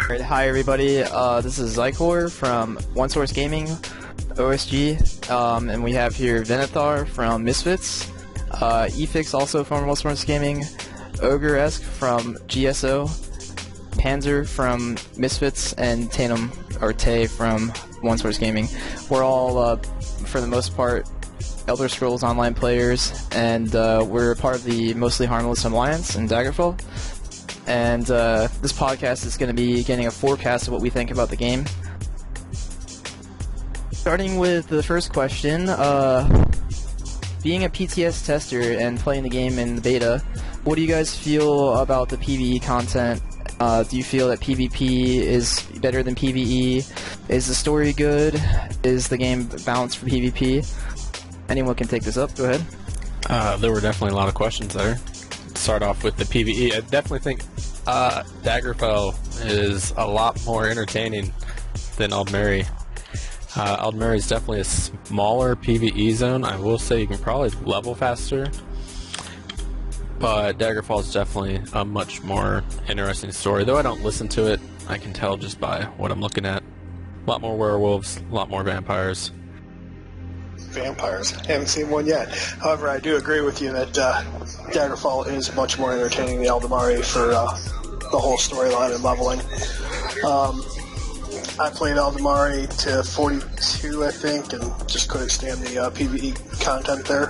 Alright, hi everybody, this is Zykor from OneSource Gaming, OSG, and we have here Venethar from Misfits, Efix also from OneSource Gaming, Ogre-esque from GSO, Panzer from Misfits, and Tatum, or Tay, from OneSource Gaming. We're all, for the most part, Elder Scrolls Online players, and we're part of the Mostly Harmless Alliance in Daggerfall. And this podcast is going to be getting a forecast of what we think about the game. Starting with the first question, being a PTS tester and playing the game in the beta, what do you guys feel about the PvE content? Do you feel that PvP is better than PvE? Is the story good? Is the game balanced for PvP? Anyone can take this up, go ahead. There were definitely a lot of questions there. Start off with the PvE. I definitely think Daggerfall is a lot more entertaining than Aldmeri. Aldmeri is definitely a smaller PvE zone. I will say you can probably level faster, but Daggerfall is definitely a much more interesting story. Though I don't listen to it, I can tell just by what I'm looking at. A lot more werewolves, a lot more vampires. Vampires. Haven't seen one yet. However, I do agree with you that Daggerfall is much more entertaining than Aldmeri for the whole storyline and leveling. I played Aldmeri to 42, I think, and just couldn't stand the PvE content there.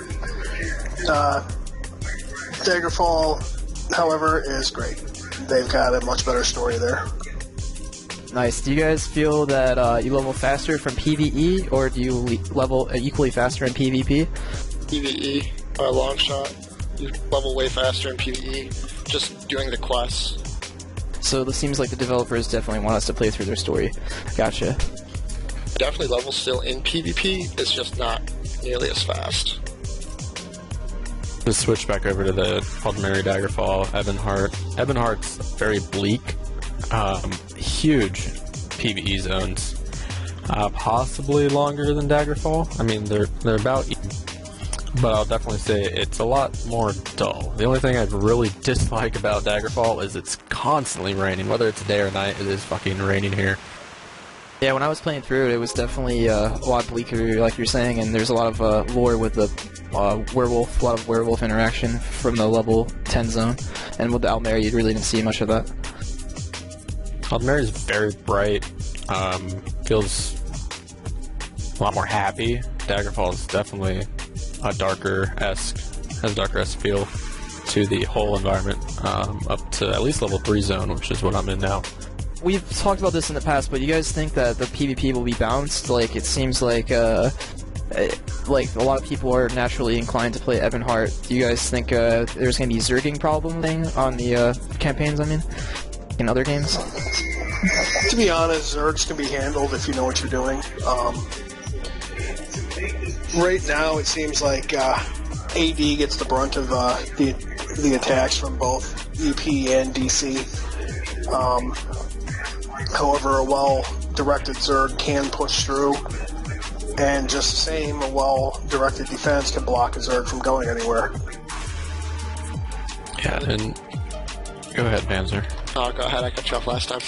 Daggerfall, however, is great. They've got a much better story there. Nice. Do you guys feel that you level faster from PvE, or do you level equally faster in PvP? PvE, by a long shot. You level way faster in PvE, just doing the quests. So this seems like the developers definitely want us to play through their story. Gotcha. Definitely level still in PvP, it's just not nearly as fast. Just switch back over to the Aldmeri Daggerfall, Ebonheart. Ebonheart's very bleak. Huge PvE zones, possibly longer than Daggerfall. I mean, they're about even, but I'll definitely say it's a lot more dull. The only thing I really dislike about Daggerfall is it's constantly raining. Whether it's day or night, it is fucking raining here. Yeah, when I was playing through it, it was definitely a lot bleaker, like you're saying, and there's a lot of lore with the werewolf, a lot of werewolf interaction from the level 10 zone, and with the Aldmeri, you really didn't see much of that. Aldmeri is very bright, feels a lot more happy. Daggerfall is definitely a has a darker-esque feel to the whole environment, up to at least level 3 zone, which is what I'm in now. We've talked about this in the past, but you guys think that the PvP will be balanced? Like, it seems like a lot of people are naturally inclined to play Ebonheart. Do you guys think there's going to be a zerging problem thing on the campaigns, I mean, in other games? To be honest, Zergs can be handled if you know what you're doing. Right now, it seems like AD gets the brunt of the attacks from both EP and DC. However, a well-directed Zerg can push through, and just the same, a well-directed defense can block a Zerg from going anywhere. Yeah, and go ahead, Panzer. Oh, go ahead, I cut you off last time.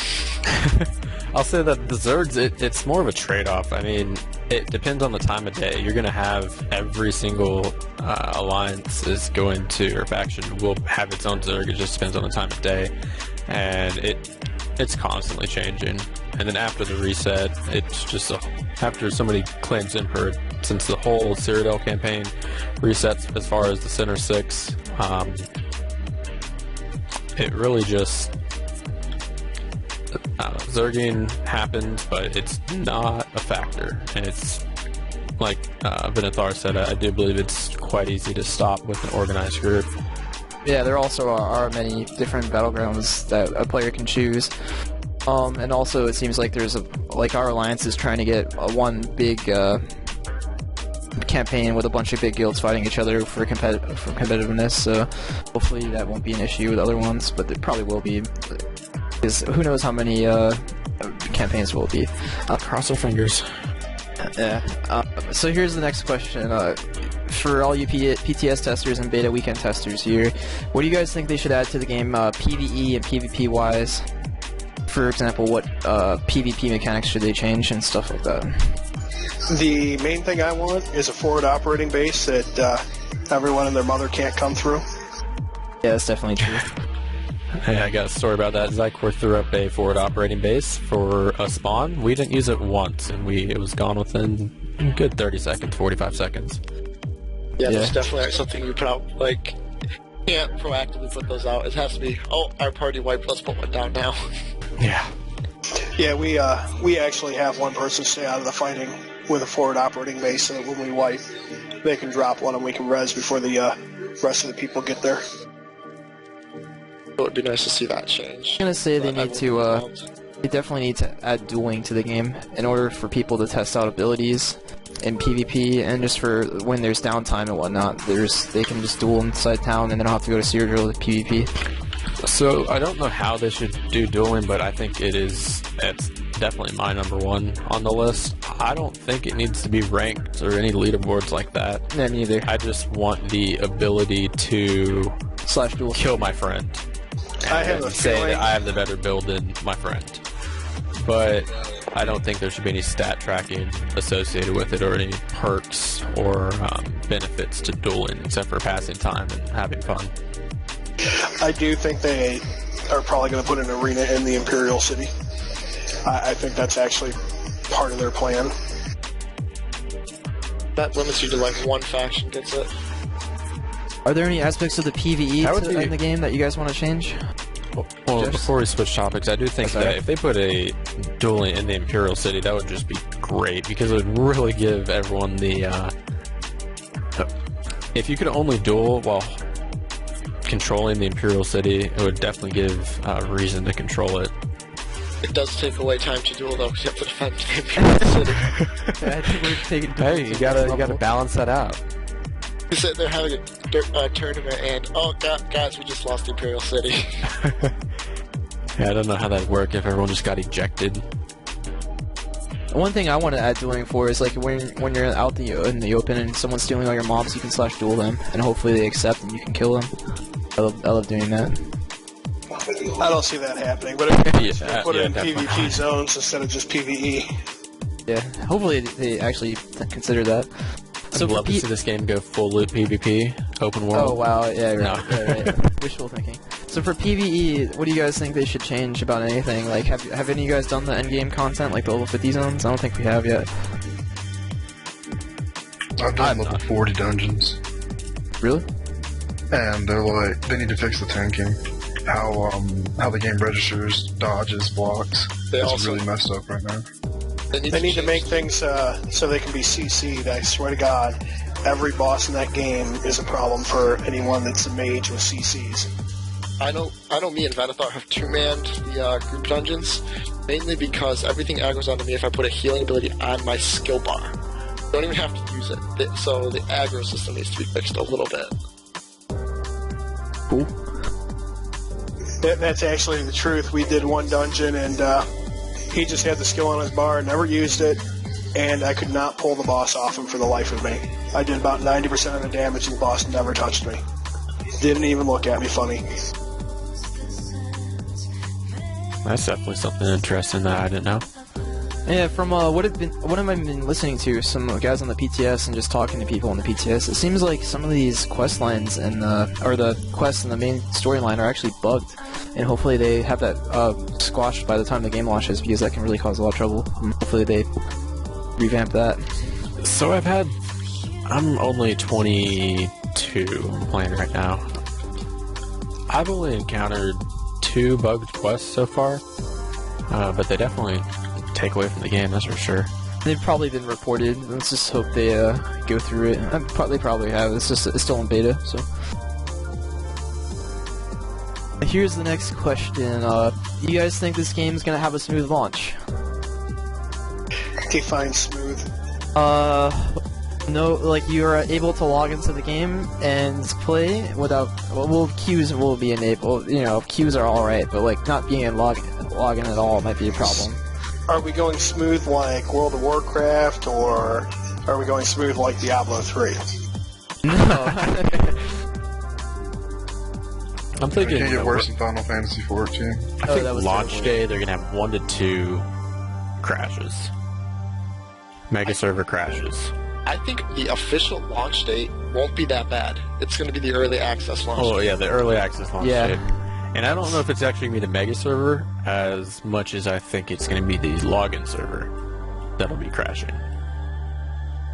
I'll say that the Zergs, it's more of a trade-off. I mean, it depends on the time of day. You're going to have every single alliance is going to, or faction will have its own Zerg. It just depends on the time of day. And it's constantly changing. And then after the reset, it's just after somebody claims Emperor, since the whole Cyrodiil campaign resets as far as the Center 6, it really just... Zerging happens, but it's not a factor. And it's, like Venethar said, I do believe it's quite easy to stop with an organized group. Yeah, there also are many different battlegrounds that a player can choose. And also it seems like there's our alliance is trying to get one big campaign with a bunch of big guilds fighting each other for competitiveness, so hopefully that won't be an issue with other ones, but it probably will be. Because who knows how many campaigns will it be. Cross our fingers. Yeah. So here's the next question. For all you PTS testers and beta weekend testers here, what do you guys think they should add to the game PvE and PvP wise for example, what PvP mechanics should they change and stuff like that? The main thing I want is a forward operating base that everyone and their mother can't come through. Yeah, that's definitely true. Hey, I got a story about that. Zycor threw up a forward operating base for a spawn. We didn't use it once, and it was gone within a good 30 seconds, 45 seconds. Yeah, there's definitely something you put out, like, you can't proactively put those out. It has to be, oh, our party wiped, let's put one down now. Yeah. Yeah, we actually have one person stay out of the fighting with a forward operating base, so that when we wipe, they can drop one and we can res before the rest of the people get there. It would be nice to see that change. I'm gonna say they need to, they definitely need to add dueling to the game in order for people to test out abilities in PvP, and just for when there's downtime and whatnot, they can just duel inside town and they don't have to go to Seer Drill with PvP. So I don't know how they should do dueling, but I think it's definitely my number one on the list. I don't think it needs to be ranked or any leaderboards like that. No, neither. I just want the ability to /duel. Kill my friend. I have a say feeling that I have the better build than my friend. But I don't think there should be any stat tracking associated with it, or any perks or benefits to dueling, except for passing time and having fun. I do think they are probably going to put an arena in the Imperial City. I think that's actually part of their plan. That limits you to, like, one faction gets it. Are there any aspects of the PvE in the game that you guys want to change? Well, before we switch topics, I do think that if they put a dueling in the Imperial City, that would just be great, because it would really give everyone the... if you could only duel while controlling the Imperial City, it would definitely give a reason to control it. It does take away time to duel, though, because you have to defend the Imperial City. I think we're taking Hey, you gotta balance that out. You sit there having a tournament, and, oh, guys, we just lost the Imperial City. Yeah, I don't know how that'd work if everyone just got ejected. One thing I want to add dueling for is, like, when you're out in the open and someone's stealing all your mobs, you can /duel them, and hopefully they accept and you can kill them. I love doing that. I don't see that happening, but if you put it in definitely. PvP zones instead of just PvE. Yeah, hopefully they actually consider that. I'd love to see this game go full loot PvP, open world. Oh wow, yeah, right, No. right. Wishful thinking. So for PvE, what do you guys think they should change about anything? Like, have any of you guys done the endgame content, like the level 50 zones? I don't think we have yet. I've done level 40 dungeons, Really? and they're like, they need to fix the tanking. How the game registers, dodges, blocks. They It's also- really messed up right now. They need to make things so they can be CC'd. I swear to God, every boss in that game is a problem for anyone that's a mage with CCs. I know me and Venathar have two-manned the group dungeons, mainly because everything aggro's onto me if I put a healing ability on my skill bar. Don't even have to use it. So the aggro system needs to be fixed a little bit. Cool. That's actually the truth. We did one dungeon, and he just had the skill on his bar, never used it, and I could not pull the boss off him for the life of me. I did about 90% of the damage, and the boss never touched me. Didn't even look at me funny. That's definitely something interesting that I didn't know. Yeah, from what have I been listening to, some guys on the PTS and just talking to people on the PTS, it seems like some of these quest lines and the quests in the main storyline are actually bugged, and hopefully they have that squashed by the time the game launches, because that can really cause a lot of trouble. And hopefully they revamp that. So I'm only 22 playing right now. I've only encountered 2 bugged quests so far, but they definitely take away from the game, that's for sure. They've probably been reported. Let's just hope they go through it. They probably have. It's still in beta, so. Here's the next question. You guys think this game's gonna have a smooth launch? Define smooth. No, like you are able to log into the game and play without. Well, queues will be enabled. You know, queues are all right, but like not being in log in at all might be a problem. Are we going smooth like World of Warcraft, or are we going smooth like Diablo 3? No. I'm It thinking can't get worse than Final Fantasy 14. I think that was launch terrible. day they're gonna have 1 to 2 crashes, mega server crashes. I think the official launch date won't be that bad. It's going to be the early access launch Oh date. yeah, the early access launch Yeah. date. And I don't know if it's actually gonna be the mega server as much as I think it's gonna be the login server that'll be crashing.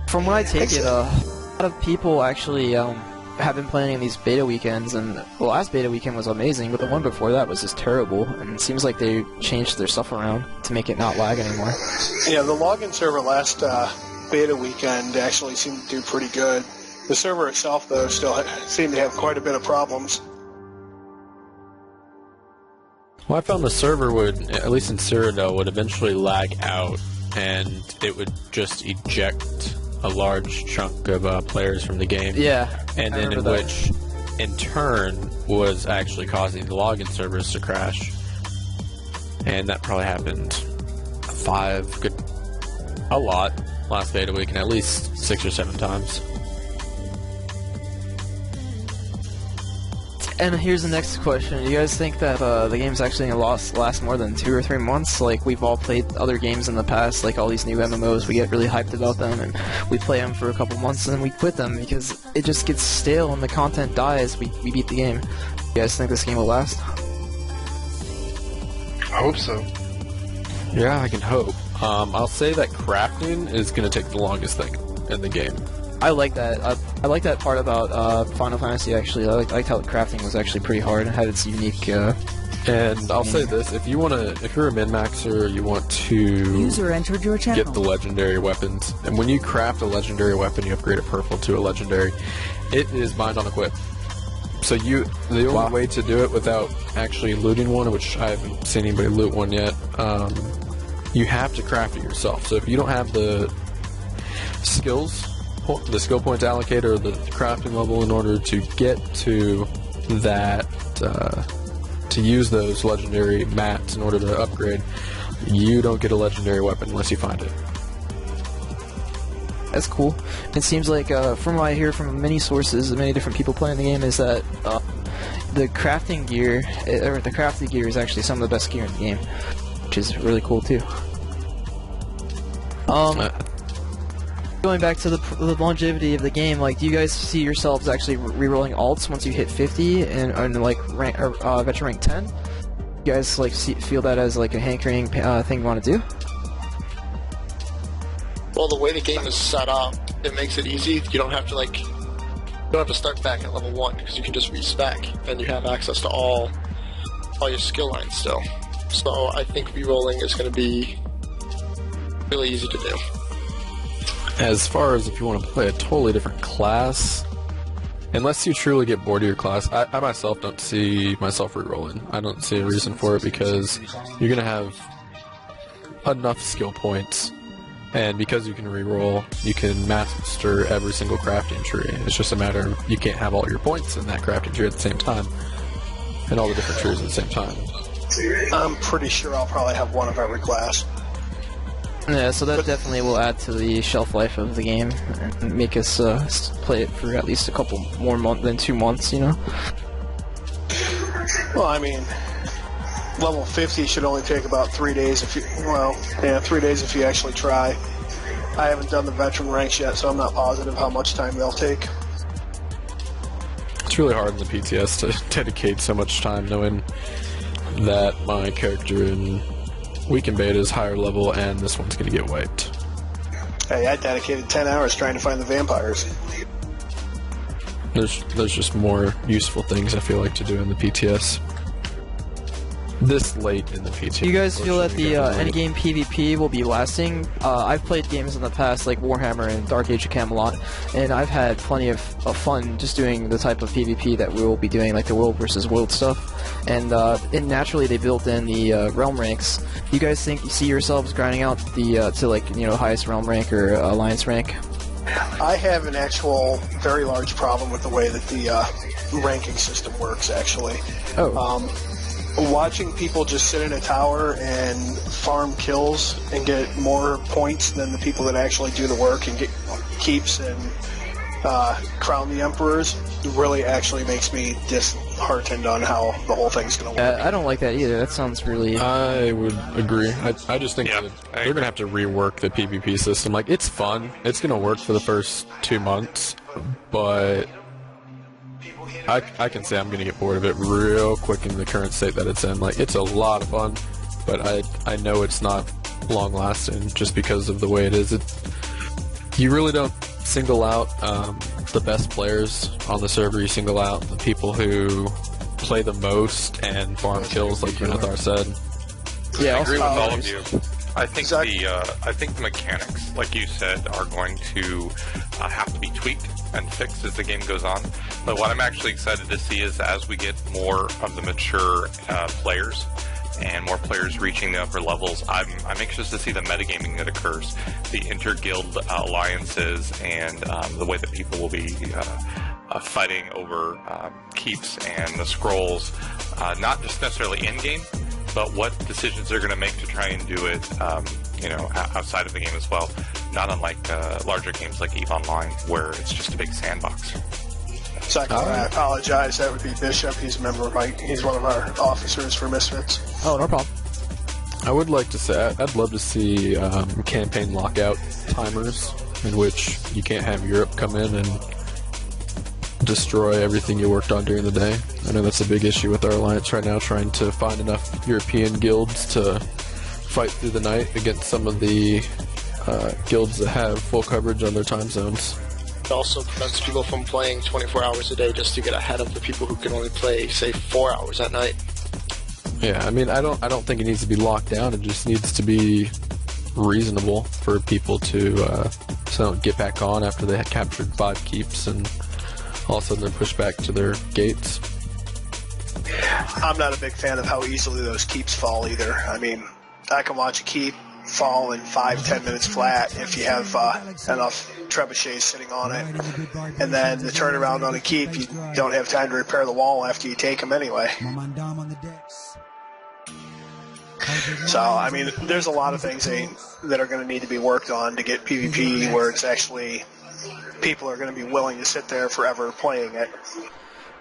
From what I take it, a lot of people actually have been playing these beta weekends, and the last beta weekend was amazing, but the one before that was just terrible, and it seems like they changed their stuff around to make it not lag anymore. Yeah, the login server last beta weekend actually seemed to do pretty good. The server itself, though, still seemed to have quite a bit of problems. Well, I found the server would, at least in Cyrodiil, would eventually lag out, and it would just eject a large chunk of players from the game. Yeah, And I then in remember that. which, in turn, was actually causing the login servers to crash. And that probably happened a lot last beta week, and at least 6 or 7 times. And here's the next question. Do you guys think that the game's actually going to last more than 2 or 3 months? Like, we've all played other games in the past, like all these new MMOs, we get really hyped about them, and we play them for a couple months, and then we quit them because it just gets stale and the content dies, we beat the game. You guys think this game will last? I hope so. Yeah, I can hope. I'll say that crafting is going to take the longest thing in the game. I like that. I like that part about Final Fantasy, actually. I liked how the crafting was actually pretty hard and had its unique... And I'll say this, if you're a min-maxer, you want to User entered your channel. get the legendary weapons, and when you craft a legendary weapon, you upgrade a purple to a legendary, it is bind on equip. So the only way to do it without actually looting one, which I haven't seen anybody loot one yet, you have to craft it yourself. So if you don't have the skills, the skill points allocator, or the crafting level in order to get to that, to use those legendary mats in order to upgrade, you don't get a legendary weapon unless you find it. That's cool. It seems like, from what I hear from many sources, many different people playing the game, is that the crafting gear, or the crafted gear, is actually some of the best gear in the game, which is really cool too. Going back to the longevity of the game, like, do you guys see yourselves actually rerolling alts once you hit 50 and like veteran rank 10? You guys like feel that as like a hankering thing you want to do? Well, the way the game is set up, it makes it easy. You don't have to start back at level 1 because you can just respec, and you have access to all your skill lines still. So I think rerolling is going to be really easy to do. As far as if you want to play a totally different class, unless you truly get bored of your class, I myself don't see myself rerolling. I don't see a reason for it because you're going to have enough skill points, and because you can reroll, you can master every single crafting tree. It's just a matter of you can't have all your points in that crafting tree at the same time, and all the different trees at the same time. I'm pretty sure I'll probably have one of every class. Yeah, so that definitely will add to the shelf life of the game and make us play it for at least a couple more months than 2 months, you know? Well, I mean, level 50 should only take about 3 days 3 days if you actually try. I haven't done the veteran ranks yet, so I'm not positive how much time they'll take. It's really hard in the PTS to dedicate so much time knowing that my character in Weekend Beta is higher level and this one's going to get wiped. Hey, I dedicated 10 hours trying to find the vampires. There's just more useful things I feel like to do in the PTS. This late in the PTS. Do you guys feel that the endgame PvP will be lasting? I've played games in the past like Warhammer and Dark Age of Camelot, and I've had plenty of fun just doing the type of PvP that we will be doing, like the world versus world stuff. And naturally they built in the realm ranks. Do you guys see yourselves grinding out the to like highest realm rank or alliance rank? I have an actual very large problem with the way that the ranking system works, actually. Watching people just sit in a tower and farm kills and get more points than the people that actually do the work and get keeps and crown the emperors really actually makes me disheartened on how the whole thing's going to work. I don't like that either. That sounds really... I would agree. I just think that they're going to have to rework the PvP system. Like, it's fun. It's going to work for the first 2 months, but I can say I'm going to get bored of it real quick in the current state that it's in. Like, it's a lot of fun, but I know it's not long-lasting just because of the way it is. You really don't single out the best players on the server. You single out the people who play the most and farm kills, like Venethar said. Yeah, I agree with all of you. I think Exactly. I think the mechanics, like you said, are going to have to be tweaked and fixed as the game goes on. But what I'm actually excited to see is as we get more of the mature players and more players reaching the upper levels, I'm anxious to see the metagaming that occurs, the inter-guild alliances, and the way that people will be fighting over keeps and the scrolls, not just necessarily in-game, but what decisions they're going to make to try and do it, outside of the game as well. Not unlike larger games like EVE Online, where it's just a big sandbox. Second, I apologize. That would be Bishop. He's a member of he's one of our officers for Misfits. Oh, no problem. I would like to say, I'd love to see campaign lockout timers in which you can't have Europe come in and destroy everything you worked on during the day. I know that's a big issue with our alliance right now, trying to find enough European guilds to fight through the night against some of the guilds that have full coverage on their time zones. It also prevents people from playing 24 hours a day just to get ahead of the people who can only play, say, 4 hours at night. Yeah, I mean, I don't think it needs to be locked down. It just needs to be reasonable for people to so they don't get back on after they had captured 5 keeps and all of a sudden they're pushed back to their gates. I'm not a big fan of how easily those keeps fall either. I mean, I can watch a keep fall in 5-10 minutes flat if you have enough trebuchets sitting on it. And then the turnaround on a keep, you don't have time to repair the wall after you take them anyway. So, I mean, there's a lot of things that are going to need to be worked on to get PvP where it's actually people are going to be willing to sit there forever playing it.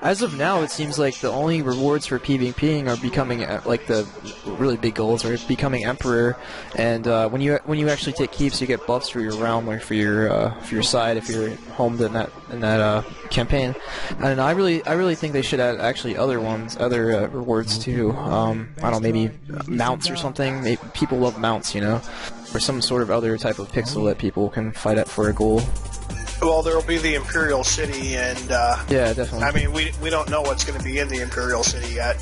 As of now, it seems like the only rewards for PvPing are becoming, like, the really big goals are becoming Emperor, and when you actually take keeps, you get buffs for your realm or for your side if you're homed in that campaign. And I really think they should add actually other rewards too. I don't know, maybe mounts or something. Maybe people love mounts, or some sort of other type of pixel that people can fight at for a goal. Well, there will be the Imperial City, and yeah, definitely. I mean, we don't know what's going to be in the Imperial City yet.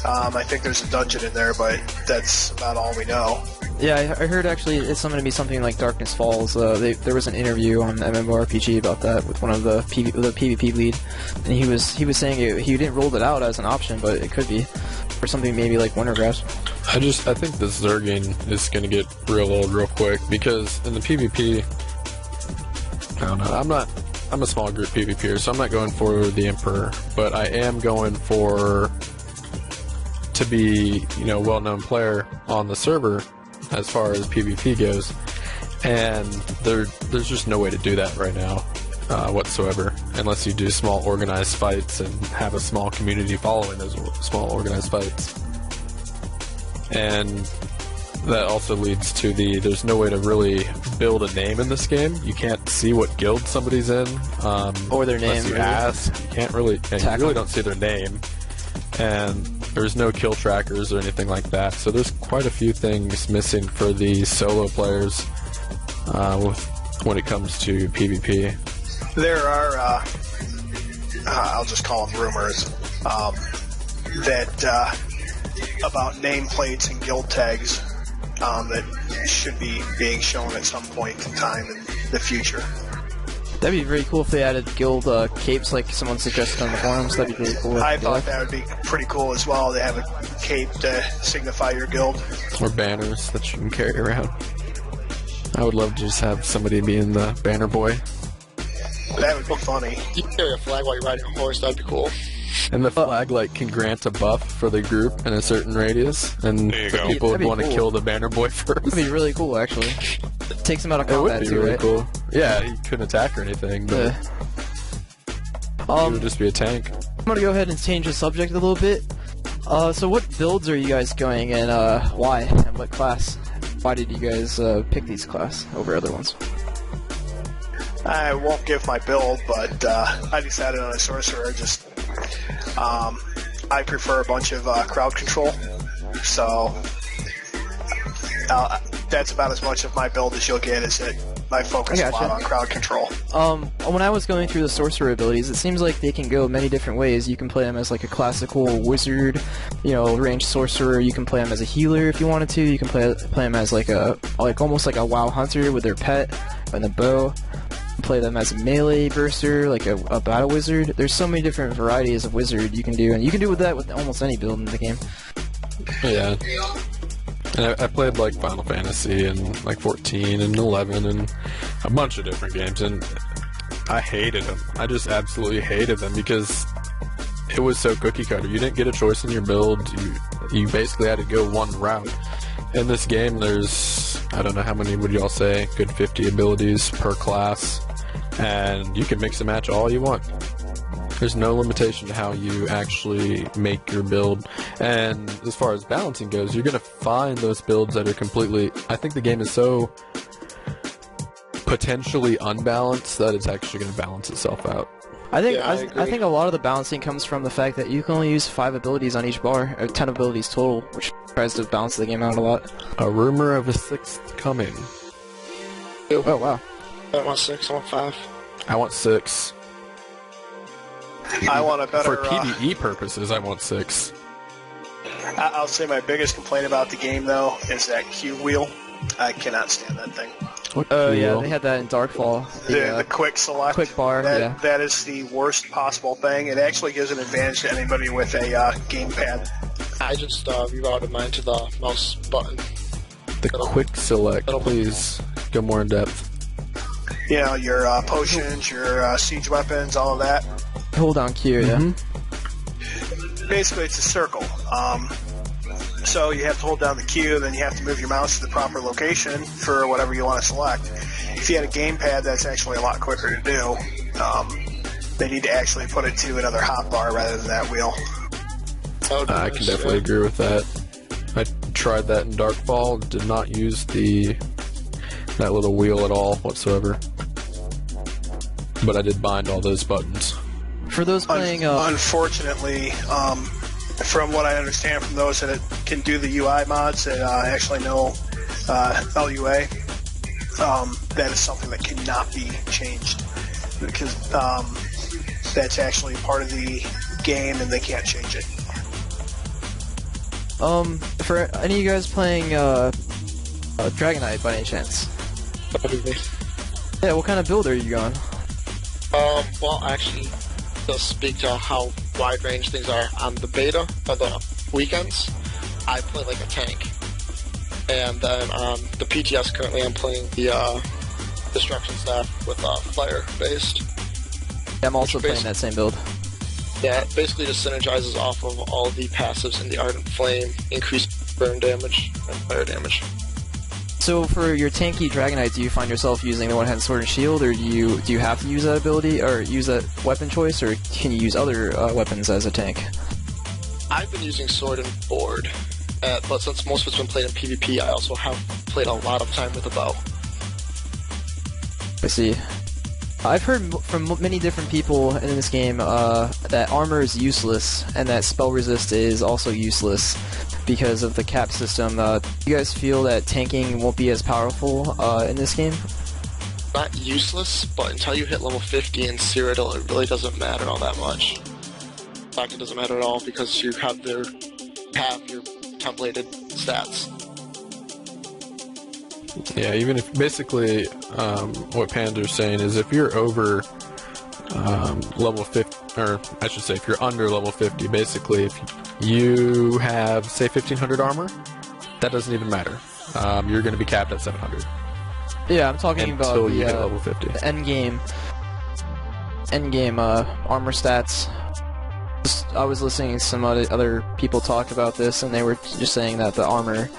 I think there's a dungeon in there, but that's about all we know. Yeah, I heard actually it's going to be something like Darkness Falls. There was an interview on MMORPG about that with one of the PvP lead, and he was saying he didn't roll it out as an option, but it could be, or something maybe like Wintergrass. I think the Zerging is going to get real old real quick because in the PvP. I don't know. I'm a small group PvPer, so I'm not going for the Emperor, but I am going to be, well-known player on the server as far as PvP goes, and there's just no way to do that right now whatsoever, unless you do small organized fights and have a small community following those small organized fights. And that also leads to there's no way to really build a name in this game. You can't see what guild somebody's in. Or their name. Unless you ask. You can't really, you really don't see their name. And there's no kill trackers or anything like that. So there's quite a few things missing for the solo players when it comes to PvP. There are, I'll just call them rumors, that about nameplates and guild tags that should be being shown at some point in time in the future. That'd be very cool if they added guild capes like someone suggested on the forums. That'd be really cool. I thought that would be pretty cool as well, to have a cape to signify your guild. Or banners that you can carry around. I would love to just have somebody being the banner boy. That would be funny. You can carry a flag while you're riding a horse, that'd be cool. And the flag can grant a buff for the group in a certain radius, and people would want to kill the banner boy first. That'd be really cool, actually. It takes him out of combat it would be too, really right? cool. Yeah, he couldn't attack or anything, but You would just be a tank. I'm gonna go ahead and change the subject a little bit. So what builds are you guys going and why? And what class? Why did you guys pick these class over other ones? I won't give my build, but I decided on a sorcerer. Just I prefer a bunch of crowd control, so that's about as much of my build as you'll get. Is it? I focus a lot on crowd control. When I was going through the sorcerer abilities, it seems like they can go many different ways. You can play them as like a classical wizard, ranged sorcerer. You can play them as a healer if you wanted to. You can play them as like almost like a WoW hunter with their pet and the bow. Play them as a melee burster, like a battle wizard. There's so many different varieties of wizard you can do, and you can do that with almost any build in the game. Yeah. And I played like Final Fantasy and like 14 and 11 and a bunch of different games, and I hated them. I just absolutely hated them because it was so cookie cutter. You didn't get a choice in your build. You basically had to go one route. In this game, there's, I don't know how many would y'all say, good 50 abilities per class, and you can mix and match all you want. There's no limitation to how you actually make your build. And as far as balancing goes, you're going to find those builds that are completely... I think the game is so potentially unbalanced that it's actually going to balance itself out. I think a lot of the balancing comes from the fact that you can only use 5 abilities on each bar, or 10 abilities total, which tries to balance the game out a lot. A rumor of a 6th coming. Oh, wow. I want 6, I want 5. I want 6. I want a better... For PvE purposes, I want 6. I'll say my biggest complaint about the game, though, is that Q wheel. I cannot stand that thing. Yeah, they had that in Darkfall. The quick select. Quick bar, That is the worst possible thing. It actually gives an advantage to anybody with a gamepad. I just rerouted mine to the mouse button. The quick select, please go more in depth. Your potions, your siege weapons, all of that. Hold down Q, yeah. Basically, it's a circle. So you have to hold down the Q, then you have to move your mouse to the proper location for whatever you want to select. If you had a gamepad, that's actually a lot quicker to do. They need to actually put it to another hotbar rather than that wheel. I can definitely agree with that. I tried that in Darkfall, did not use that little wheel at all whatsoever. But I did bind all those buttons. For those playing... Unfortunately, from what I understand from those that can do the UI mods that actually know LUA, that is something that cannot be changed because that's actually part of the game and they can't change it. For any of you guys playing Dragon Knight by any chance? Yeah, what kind of build are you going? Well, actually, to speak to how wide range things are on the beta or the weekends, I play like a tank. And then on the PTS currently I'm playing the Destruction Staff with Flyer based. Yeah, I'm also playing that same build. Yeah, it basically just synergizes off of all the passives in the Ardent Flame, increased burn damage and fire damage. So for your tanky Dragon Knight, do you find yourself using the one-handed sword and shield, or do you have to use that ability, or use that weapon choice, or can you use other weapons as a tank? I've been using sword and board, but since most of it's been played in PvP, I also have played a lot of time with a bow. I see. I've heard from many different people in this game that armor is useless, and that spell resist is also useless because of the cap system. Do you guys feel that tanking won't be as powerful in this game? Not useless, but until you hit level 50 in Cyrodiil, it really doesn't matter all that much. In fact, it doesn't matter at all because you have your templated stats. Yeah, even if basically what Panzer's saying is if you're over level 50, or I should say if you're under level 50, basically if you have, say, 1500 armor, that doesn't even matter. You're going to be capped at 700. Yeah, I'm talking about until you hit level 50. The end game armor stats. I was listening to some other people talk about this, and they were just saying that the armor,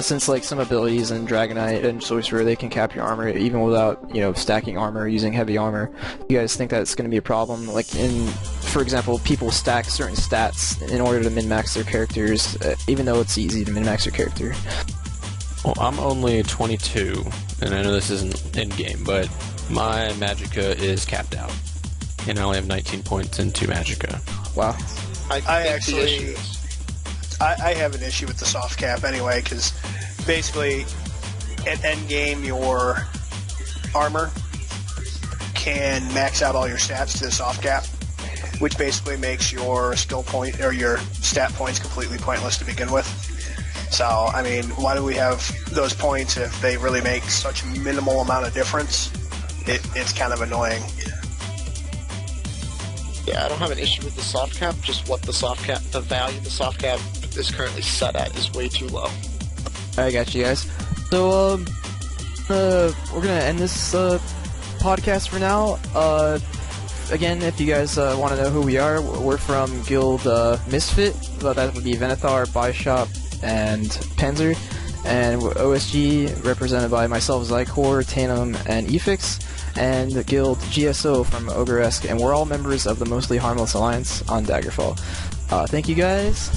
since like some abilities in Dragonite and Sorcerer, they can cap your armor even without stacking armor using heavy armor. You guys think that's going to be a problem? Like for example, people stack certain stats in order to min-max their characters, even though it's easy to min-max your character. Well, I'm only 22, and I know this isn't in-game, but my Magicka is capped out. And I only have 19 points in 2 Magicka. Wow. I have an issue with the soft cap anyway, because basically at endgame your armor can max out all your stats to the soft cap, which basically makes your skill point or your stat points completely pointless to begin with. So, I mean, why do we have those points if they really make such a minimal amount of difference? It's kind of annoying. Yeah, I don't have an issue with the soft cap, just what the value of the soft cap is currently set at is way too low. I got you guys. So, we're gonna end this podcast for now. Again, if you guys want to know who we are, we're from Guild Misfit. That would be Venathar, Bishop, and Panzer. And OSG, represented by myself, Zycor, Tanum, and Efix. And the Guild GSO from Ogreesque, and we're all members of the Mostly Harmless Alliance on Daggerfall. Thank you guys.